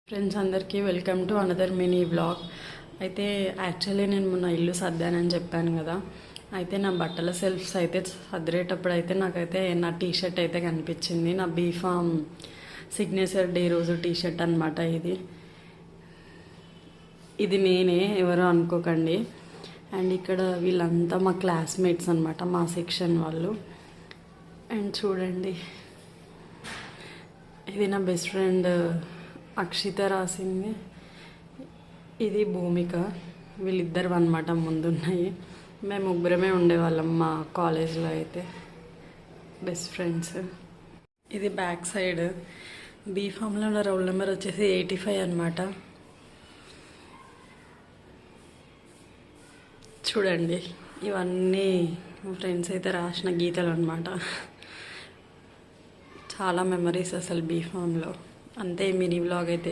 Friends అందరికీ welcome to another mini vlog. అయితే actually నేను మొన్న ఇల్లు సర్దానని చెప్పాను కదా. అయితే నా బట్టల సెల్ఫ్స్ అయితే సర్దేటప్పుడు అయితే నాకైతే నా టీషర్ట్ అయితే కనిపించింది. నా బీఫామ్ సిగ్నేచర్ డే రోజు టీషర్ట్ అనమాట. ఇది నేనే, ఎవరో అనుకోకండి. అండ్ ఇక్కడ వీళ్ళంతా మా క్లాస్మేట్స్ అనమాట, మా సెక్షన్ వాళ్ళు. అండ్ చూడండి, ఇది నా బెస్ట్ ఫ్రెండ్ అక్షిత రాసింది, ఇది భూమిక. వీళ్ళిద్దరు అనమాట ముందున్నాయి. మేము ముగ్గురమే ఉండేవాళ్ళం మా కాలేజ్లో అయితే, బెస్ట్ ఫ్రెండ్స్. ఇది బ్యాక్ సైడ్. బీఫామ్లో ఉన్న రోల్ నెంబర్ వచ్చేసి 85 అనమాట. చూడండి, ఇవన్నీ మా ఫ్రెండ్స్ అయితే రాసిన గీతలు అనమాట. చాలా మెమరీస్ అసలు బీఫామ్లో. అంతే మినీ వ్లాగ్ అయితే.